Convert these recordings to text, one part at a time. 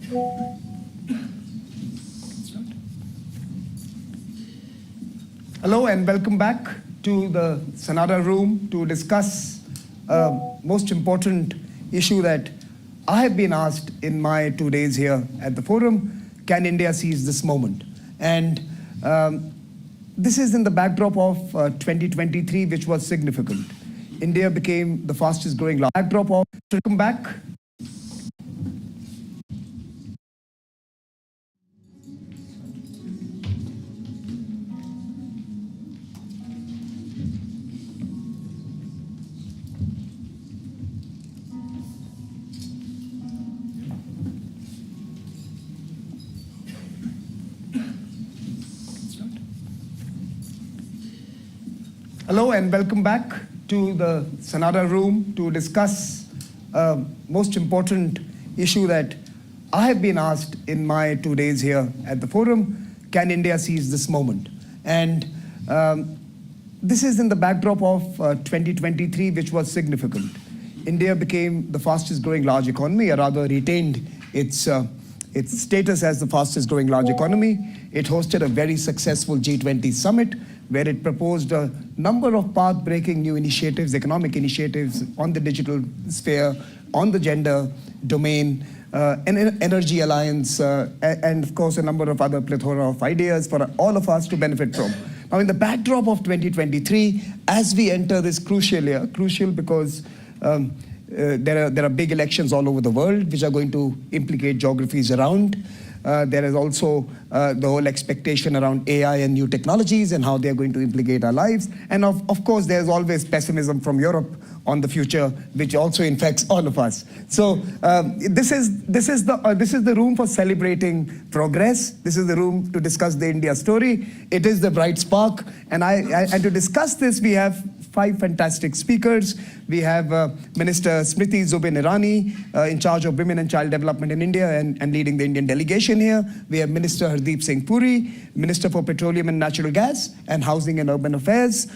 Hello and welcome back to the Sanada room to discuss a most important issue that I have been asked in my 2 days here at the forum. Can India seize this moment? And this is in the backdrop of 2023, which was significant. India became the fastest growing backdrop of welcome back. Hello and welcome back to the Sanada room to discuss a most important issue that I have been asked in my 2 days here at the forum. Can India seize this moment? And this is in the backdrop of 2023, which was significant. India became the fastest growing large economy, or rather retained its status as the fastest growing large economy. It hosted a very successful G20 summit where it proposed a number of path-breaking new initiatives, economic initiatives on the digital sphere, on the gender domain, an energy alliance, and of course a number of other plethora of ideas for all of us to benefit from. Now in the backdrop of 2023, as we enter this crucial year, crucial because there are big elections all over the world which are going to implicate geographies around. There is also the whole expectation around AI and new technologies and how they are going to implicate our lives. And of course, there's always pessimism from Europe on the future, which also infects all of us. So this is the room for celebrating progress. This is the room to discuss the India story. It is the bright spark. And to discuss this, we have 5 fantastic speakers. We have Minister Smriti Zubin Irani, in charge of women and child development in India and leading the Indian delegation here. We have Minister Hardeep Singh Puri, Minister for Petroleum and Natural Gas and Housing and Urban Affairs,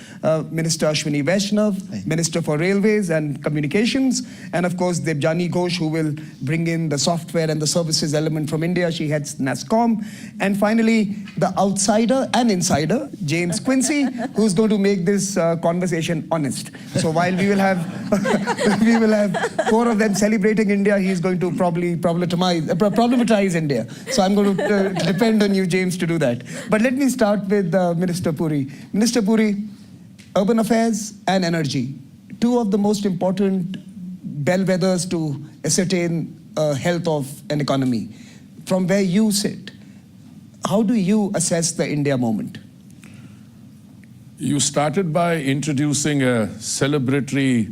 Minister Ashwini Vaishnav, Minister for Railways and Communications, and of course Debjani Ghosh, who will bring in the software and the services element from India. She heads NASSCOM. And finally, the outsider and insider, James Quincy, who's going to make this conversation honest. So while we will have 4 of them celebrating India, he's going to probably problematize India. So I'm going to depend on you, James, to do that. But let me start with Minister Puri. Minister Puri, urban affairs and energy, 2 of the most important bellwethers to ascertain health of an economy. From where you sit, how do you assess the India moment? You started by introducing a celebratory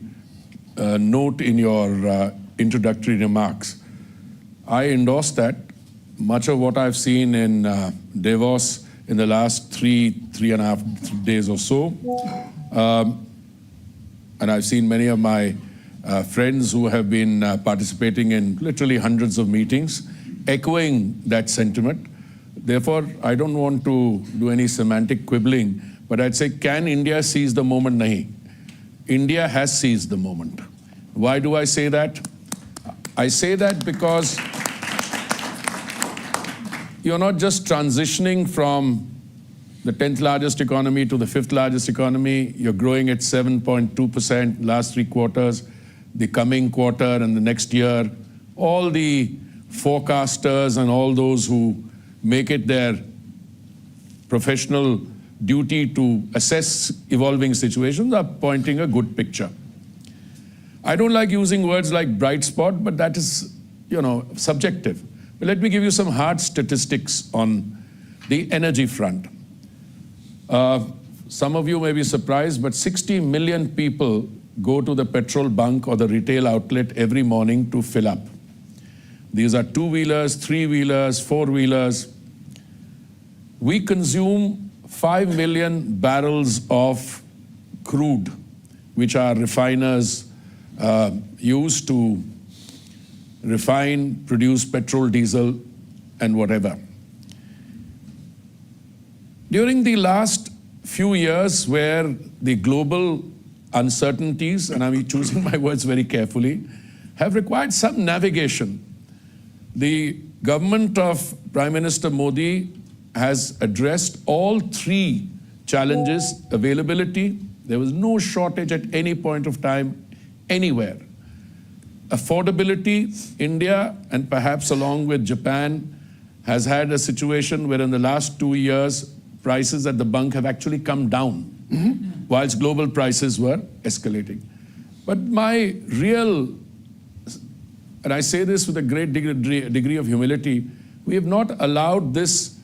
note in your introductory remarks. I endorse that. Much of what I've seen in Davos in the last three and a half days or so, and I've seen many of my friends who have been participating in literally hundreds of meetings, echoing that sentiment. Therefore, I don't want to do any semantic quibbling, but I'd say, can India seize the moment? Nahi. India has seized the moment. Why do I say that? I say that because you're not just transitioning from the 10th largest economy to the 5th largest economy. You're growing at 7.2% last 3 quarters, the coming quarter and the next year. All the forecasters and all those who make it their professional duty to assess evolving situations are pointing a good picture. I don't like using words like bright spot, but that is, subjective. But let me give you some hard statistics on the energy front. Some of you may be surprised, but 60 million people go to the petrol bunk or the retail outlet every morning to fill up. These are 2-wheelers, 3-wheelers, 4-wheelers. We consume 5 million barrels of crude, which our refiners use to refine, produce petrol, diesel, and whatever. During the last few years where the global uncertainties, and I'm choosing my words very carefully, have required some navigation, the government of Prime Minister Modi has addressed all three challenges: availability, there was no shortage at any point of time, anywhere. Affordability, India, and perhaps along with Japan, has had a situation where in the last 2 years, prices at the bunk have actually come down, whilst global prices were escalating. But my real, and I say this with a great degree of humility, we have not allowed this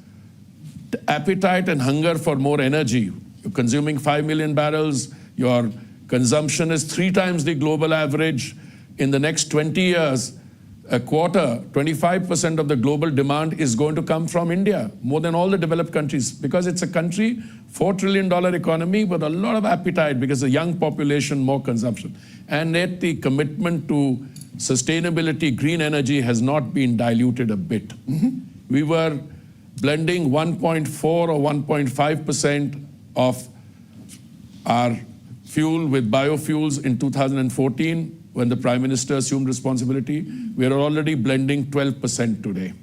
appetite and hunger for more energy. You're consuming 5 million barrels, your consumption is 3 times the global average. In the next 20 years, a quarter, 25% of the global demand is going to come from India, more than all the developed countries, because it's a country, $4 trillion economy with a lot of appetite because a young population, more consumption. And yet the commitment to sustainability, green energy has not been diluted a bit. We were blending 1.4 or 1.5% of our fuel with biofuels in 2014. When the Prime Minister assumed responsibility, we are already blending 12% today.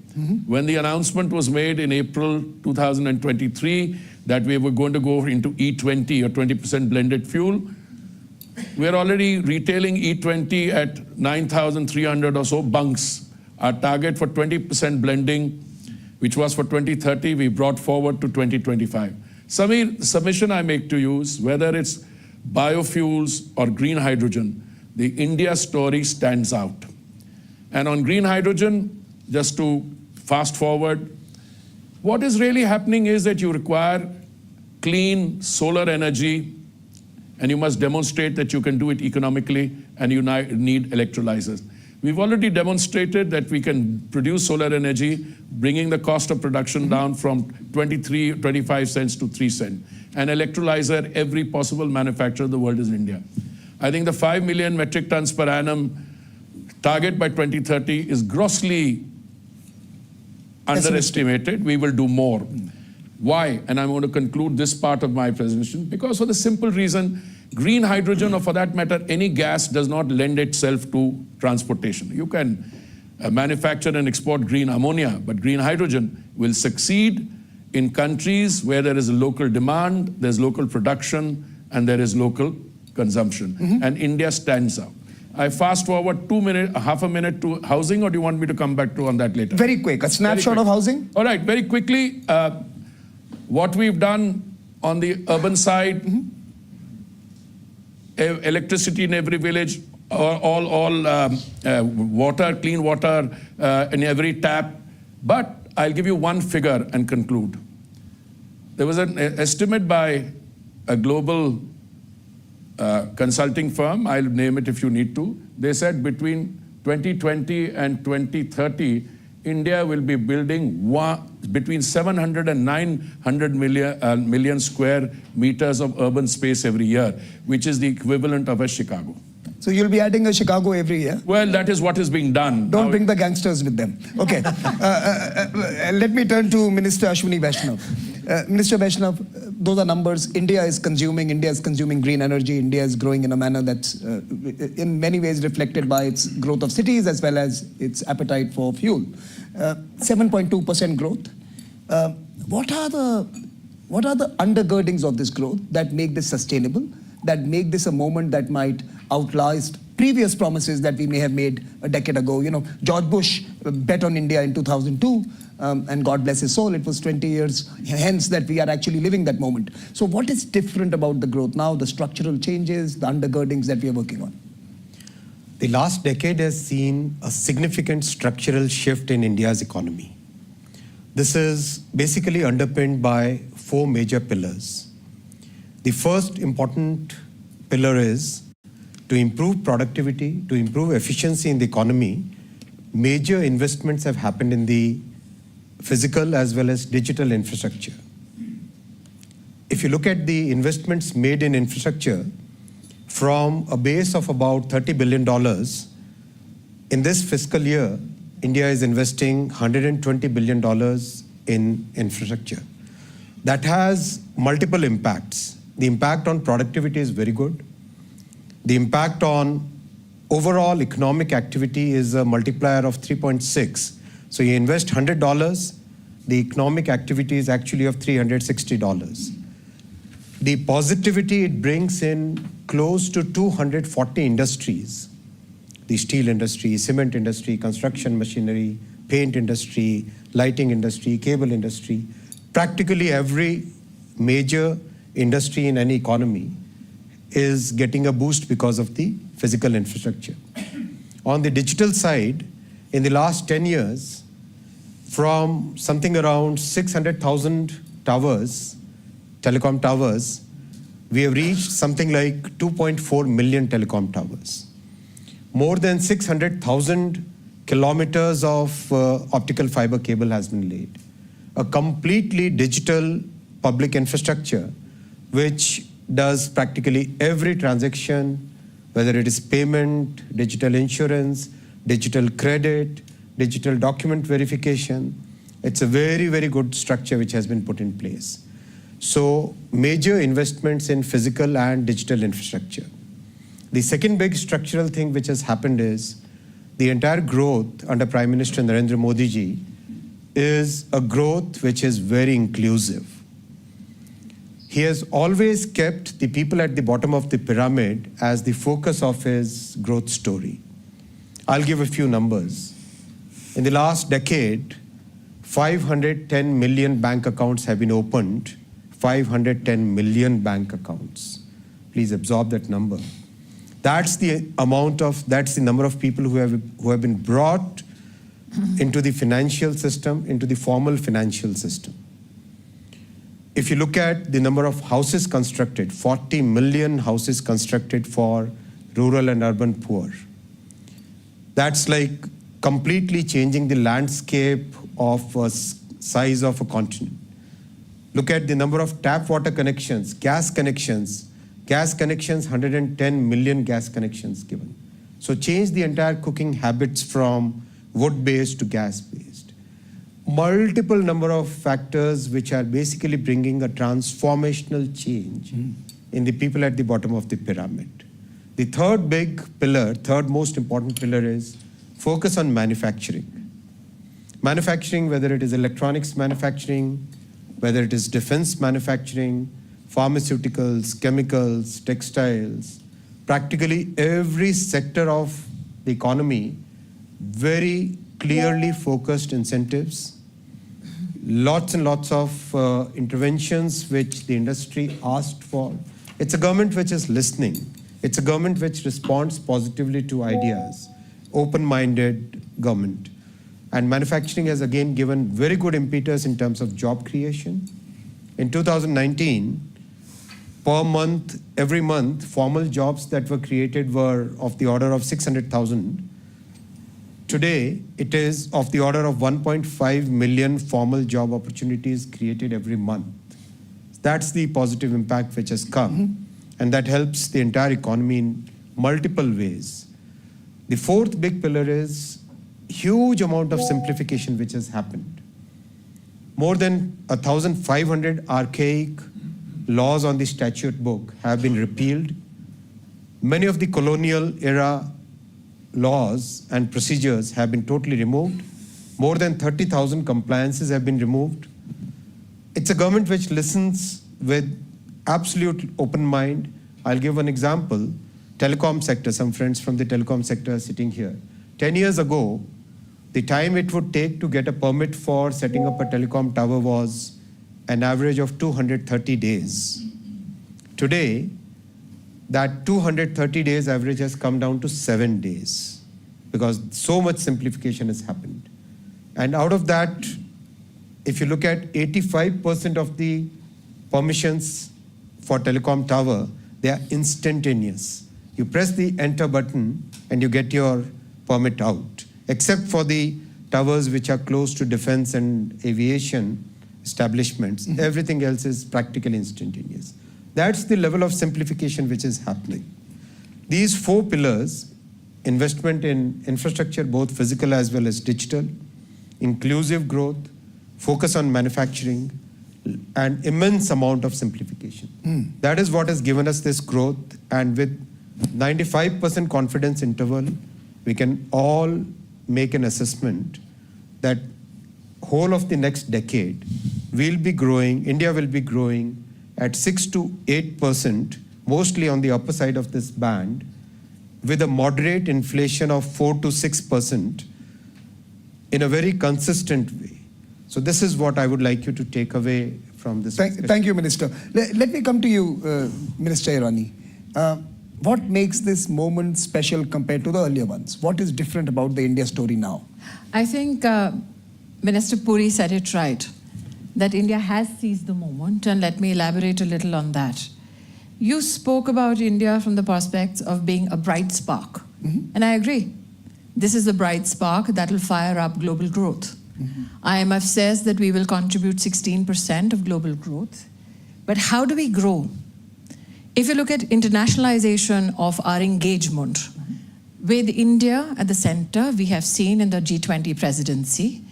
When the announcement was made in April 2023 that we were going to go into E20 or 20% blended fuel, we are already retailing E20 at 9,300 or so bunks. Our target for 20% blending, which was for 2030, we brought forward to 2025. Samir, submission I make to you is whether it's biofuels or green hydrogen, the India story stands out. And on green hydrogen, just to fast forward, what is really happening is that you require clean solar energy, and you must demonstrate that you can do it economically, and you need electrolyzers. We've already demonstrated that we can produce solar energy, bringing the cost of production down from 25 cents to 3 cents. An electrolyzer, every possible manufacturer in the world is in India. I think the 5 million metric tons per annum target by 2030 is grossly underestimated. We will do more. Why? And I'm going to conclude this part of my presentation. Because for the simple reason, green hydrogen, or for that matter, any gas does not lend itself to transportation. You can manufacture and export green ammonia, but green hydrogen will succeed in countries where there is a local demand, there's local production, and there is local consumption. And India stands out. I fast forward 2 minutes, half a minute to housing, or do you want me to come back to on that later? Very quick, a snapshot of housing. All right, very quickly, what we've done on the urban side, electricity in every village, water, clean water in every tap. But I'll give you one figure and conclude. There was an estimate by a global consulting firm, I'll name it if you need to. They said between 2020 and 2030, India will be building between 700 and 900 million square meters of urban space every year, which is the equivalent of a Chicago. So you'll be adding a Chicago every year? Well, that is what is being done. Don't bring the gangsters with them. Okay. Let me turn to Minister Ashwini Vaishnav. Minister Vaishnav, those are numbers. India is consuming green energy. India is growing in a manner that's in many ways reflected by its growth of cities as well as its appetite for fuel. 7.2% growth. What are the undergirdings of this growth that make this sustainable, that make this a moment that might outlast previous promises that we may have made a decade ago? You know, George Bush bet on India in 2002, and God bless his soul, it was 20 years hence that we are actually living that moment. So what is different about the growth now, the structural changes, the undergirdings that we are working on? The last decade has seen a significant structural shift in India's economy. This is basically underpinned by 4 major pillars. The first important pillar is to improve productivity, to improve efficiency in the economy. Major investments have happened in the physical as well as digital infrastructure. If you look at the investments made in infrastructure, from a base of about $30 billion, in this fiscal year, India is investing $120 billion in infrastructure. That has multiple impacts. The impact on productivity is very good. The impact on overall economic activity is a multiplier of 3.6. So you invest $100, the economic activity is actually of $360. The positivity it brings in close to 240 industries, the steel industry, cement industry, construction machinery, paint industry, lighting industry, cable industry, practically every major industry in any economy is getting a boost because of the physical infrastructure. On the digital side, in the last 10 years, from something around 600,000 towers, telecom towers, we have reached something like 2.4 million telecom towers. More than 600,000 kilometers of optical fiber cable has been laid. A completely digital public infrastructure which does practically every transaction, whether it is payment, digital insurance, digital credit, digital document verification. It's a very, very good structure which has been put in place. So major investments in physical and digital infrastructure. The second big structural thing which has happened is the entire growth under Prime Minister Narendra Modi ji is a growth which is very inclusive. He has always kept the people at the bottom of the pyramid as the focus of his growth story. I'll give a few numbers. In the last decade, 510 million bank accounts have been opened. 510 million bank accounts. Please absorb that number. That's the number of people who have been brought into the financial system, into the formal financial system. If you look at the number of houses constructed, 40 million houses constructed for rural and urban poor. That's like completely changing the landscape of a size of a continent. Look at the number of tap water connections, gas connections, 110 million gas connections given. So change the entire cooking habits from wood-based to gas-based. Multiple number of factors which are basically bringing a transformational change in the people at the bottom of the pyramid. The third big pillar, third most important pillar is focus on manufacturing. Manufacturing, whether it is electronics manufacturing, whether it is defense manufacturing, pharmaceuticals, chemicals, textiles, practically every sector of the economy, very clearly focused incentives, lots and lots of interventions which the industry asked for. It's a government which is listening. It's a government which responds positively to ideas, open-minded government. And manufacturing has again given very good impetus in terms of job creation. In 2019, per month, every month, formal jobs that were created were of the order of 600,000. Today, it is of the order of 1.5 million formal job opportunities created every month. That's the positive impact which has come, and that helps the entire economy in multiple ways. The fourth big pillar is huge amount of simplification which has happened. More than 1,500 archaic laws on the statute book have been repealed. Many of the colonial era laws and procedures have been totally removed. More than 30,000 compliances have been removed. It's a government which listens with absolute open mind. I'll give an example. Telecom sector, some friends from the telecom sector are sitting here. 10 years ago, the time it would take to get a permit for setting up a telecom tower was an average of 230 days. Today, that 230 days average has come down to 7 days because so much simplification has happened. And out of that, if you look at 85% of the permissions for telecom tower, they are instantaneous. You press the enter button and you get your permit out, except for the towers which are close to defense and aviation establishments. Everything else is practically instantaneous. That's the level of simplification which is happening. These four pillars, investment in infrastructure, both physical as well as digital, inclusive growth, focus on manufacturing, and immense amount of simplification. That is what has given us this growth, and with 95% confidence interval, we can all make an assessment that whole of the next decade, India will be growing at 6 to 8%, mostly on the upper side of this band, with a moderate inflation of 4 to 6% in a very consistent way. So this is what I would like you to take away from this. Thank you, Minister. Let me come to you, Minister Irani. What makes this moment special compared to the earlier ones? What is different about the India story now? I think Minister Puri said it right, that India has seized the moment, and let me elaborate a little on that. You spoke about India from the prospects of being a bright spark, and I agree. This is a bright spark that will fire up global growth. IMF says that we will contribute 16% of global growth, but how do we grow? If you look at internationalization of our engagement, with India at the center, we have seen in the G20 presidency,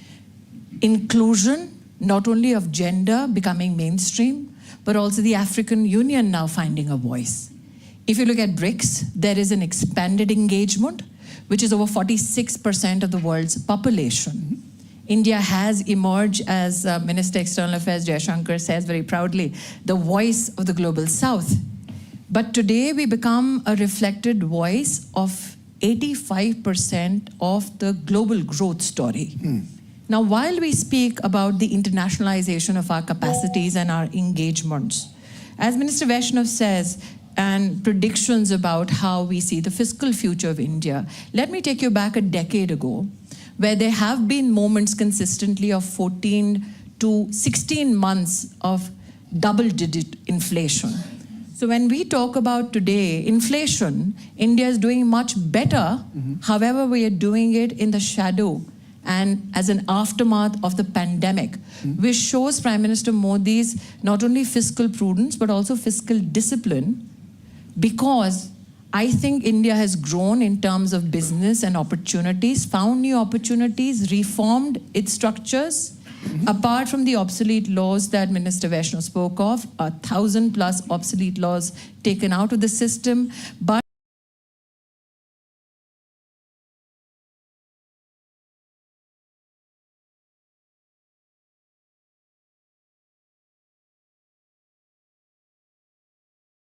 inclusion not only of gender becoming mainstream, but also the African Union now finding a voice. If you look at BRICS, there is an expanded engagement, which is over 46% of the world's population. India has emerged, as Minister External Affairs Jaishankar says very proudly, the voice of the global South. But today we become a reflected voice of 85% of the global growth story. Now, while we speak about the internationalization of our capacities and our engagements, as Minister Vaishnav says, and predictions about how we see the fiscal future of India, let me take you back a decade ago, where there have been moments consistently of 14 to 16 months of double-digit inflation. So when we talk about today inflation, India is doing much better. However, we are doing it in the shadow and as an aftermath of the pandemic, which shows Prime Minister Modi's not only fiscal prudence, but also fiscal discipline, because I think India has grown in terms of business and opportunities, found new opportunities, reformed its structures. Apart from the obsolete laws that Minister Vaishnav spoke of, 1,000+ obsolete laws taken out of the system, but